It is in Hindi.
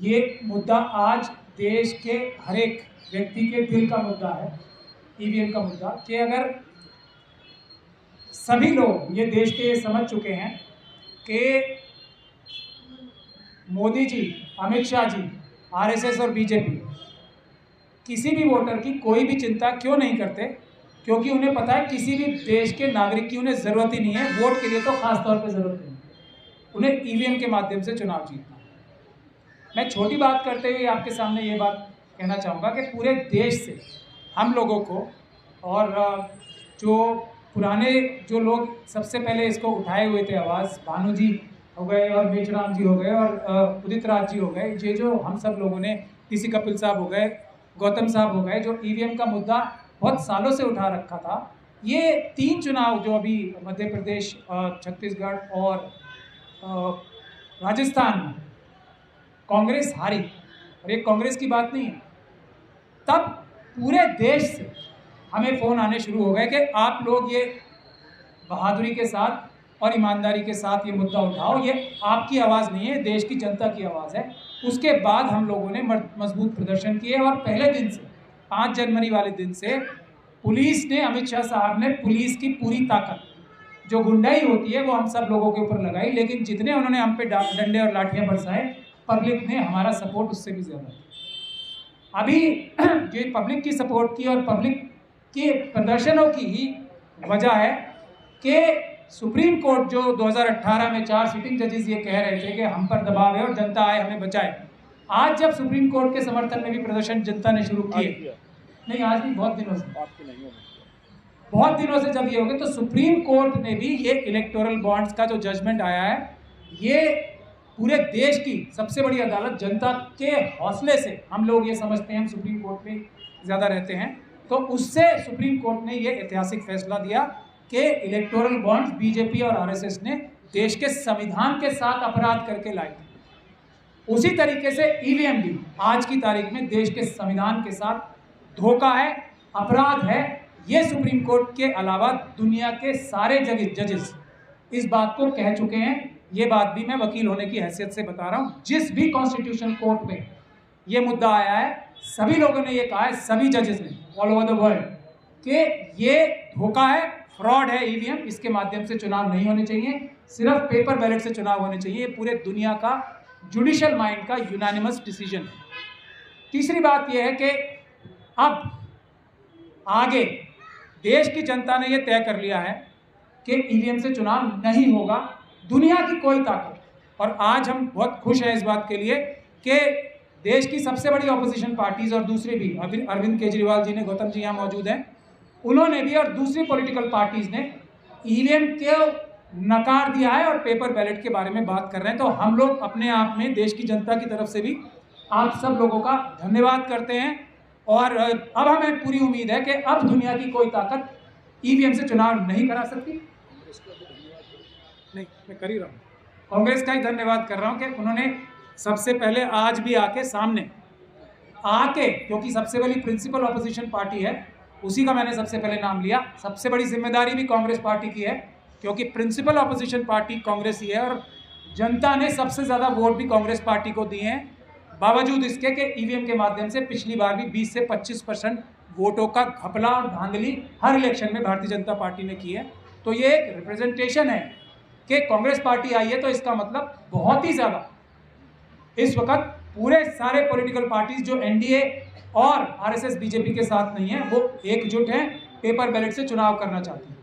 ये मुद्दा आज देश के हर एक व्यक्ति के दिल का मुद्दा है, ईवीएम का मुद्दा, कि अगर सभी लोग ये देश के समझ चुके हैं कि मोदी जी, अमित शाह जी, आरएसएस और बीजेपी किसी भी वोटर की कोई भी चिंता क्यों नहीं करते, क्योंकि उन्हें पता है किसी भी देश के नागरिक की उन्हें ज़रूरत ही नहीं है, वोट के लिए तो खास तौर पे ज़रूरत नहीं है, उन्हें ईवीएम के माध्यम से चुनाव जीतना है। मैं छोटी बात करते हुए आपके सामने ये बात कहना चाहूँगा कि पूरे देश से हम लोगों को, और जो पुराने जो लोग सबसे पहले इसको उठाए हुए थे आवाज़, भानु जी हो गए और मेचराम जी हो गए और उदित राज जी हो गए, ये जो हम सब लोगों ने, टीसी कपिल साहब हो गए, गौतम साहब हो गए, जो ईवीएम का मुद्दा बहुत सालों से उठा रखा था। ये 3 चुनाव जो अभी मध्य प्रदेश, छत्तीसगढ़ और राजस्थान में कांग्रेस हारी, और ये कांग्रेस की बात नहीं है, तब पूरे देश से हमें फ़ोन आने शुरू हो गए कि आप लोग ये बहादुरी के साथ और ईमानदारी के साथ ये मुद्दा उठाओ, ये आपकी आवाज़ नहीं है, देश की जनता की आवाज़ है। उसके बाद हम लोगों ने मजबूत प्रदर्शन किए और पहले दिन से, 5 जनवरी वाले दिन से पुलिस ने, अमित शाह साहब ने पुलिस की पूरी ताकत, जो गुंडाई होती है वो हम सब लोगों के ऊपर लगाई, लेकिन जितने उन्होंने हम पे डंडे और लाठियाँ बरसाए, पब्लिक ने हमारा सपोर्ट उससे भी ज़्यादा। अभी जो पब्लिक की सपोर्ट की और पब्लिक के प्रदर्शनों की ही वजह है कि सुप्रीम कोर्ट जो 2018 में 4 सिटिंग जजेस ये कह रहे थे कि हम पर दबाव है और जनता आए हमें बचाए, आज जब सुप्रीम कोर्ट के समर्थन में भी प्रदर्शन जनता ने शुरू किए, नहीं आज भी बहुत दिनों से जब ये हो गए, तो सुप्रीम कोर्ट ने भी ये इलेक्टोरल बॉन्ड्स का जो जजमेंट आया है, ये पूरे देश की सबसे बड़ी अदालत, जनता के हौसले से हम लोग ये समझते हैं, हम सुप्रीम कोर्ट में ज़्यादा रहते हैं, तो उससे सुप्रीम कोर्ट ने ये ऐतिहासिक फैसला दिया कि इलेक्टोरल बॉन्ड्स बीजेपी और आरएसएस ने देश के संविधान के साथ अपराध करके लाए थे। उसी तरीके से ईवीएम भी आज की तारीख में देश के संविधान के साथ धोखा है, अपराध है। ये सुप्रीम कोर्ट के अलावा दुनिया के सारे जजेस इस बात को कह चुके हैं। ये बात भी मैं वकील होने की हैसियत से बता रहा हूँ, जिस भी कॉन्स्टिट्यूशन कोर्ट में ये मुद्दा आया है, सभी लोगों ने ये कहा है, सभी जजेस ने ऑल ओवर द वर्ल्ड, कि ये धोखा है, फ्रॉड है ईवीएम, इसके माध्यम से चुनाव नहीं होने चाहिए, सिर्फ पेपर बैलेट से चुनाव होने चाहिए। ये पूरे दुनिया का जुडिशियल माइंड का यूनानिमस डिसीजन है। तीसरी बात यह है कि अब आगे देश की जनता ने यह तय कर लिया है कि ईवीएम से चुनाव नहीं होगा, दुनिया की कोई ताकत, और आज हम बहुत खुश हैं इस बात के लिए कि देश की सबसे बड़ी ऑपोजिशन पार्टीज और दूसरे भी, अरविंद केजरीवाल जी ने, गौतम जी यहाँ मौजूद हैं, उन्होंने भी, और दूसरी पॉलिटिकल पार्टीज ने ईवीएम को नकार दिया है और पेपर बैलेट के बारे में बात कर रहे हैं। तो हम लोग अपने आप में देश की जनता की तरफ से भी आप सब लोगों का धन्यवाद करते हैं, और अब हमें पूरी उम्मीद है कि अब दुनिया की कोई ताकत ईवीएम से चुनाव नहीं करा सकती। नहीं, मैं कर ही रहा हूँ, कांग्रेस का ही धन्यवाद कर रहा हूँ कि उन्होंने सबसे पहले आज भी आके सामने आके, क्योंकि सबसे बड़ी प्रिंसिपल ऑपोजिशन पार्टी है, उसी का मैंने सबसे पहले नाम लिया। सबसे बड़ी जिम्मेदारी भी कांग्रेस पार्टी की है, क्योंकि प्रिंसिपल ऑपोजिशन पार्टी कांग्रेस ही है, और जनता ने सबसे ज़्यादा वोट भी कांग्रेस पार्टी को दिए हैं, बावजूद इसके कि ईवीएम के माध्यम से पिछली बार भी 20 से 25% वोटों का घपला और धांधली हर इलेक्शन में भारतीय जनता पार्टी ने की है। तो ये एक रिप्रेजेंटेशन है कि कांग्रेस पार्टी आई है, तो इसका मतलब बहुत ही ज़्यादा इस वक्त पूरे सारे पॉलिटिकल पार्टीज जो एनडीए और आरएसएस बीजेपी के साथ नहीं है, वो एकजुट हैं, पेपर बैलेट से चुनाव करना चाहती हैं।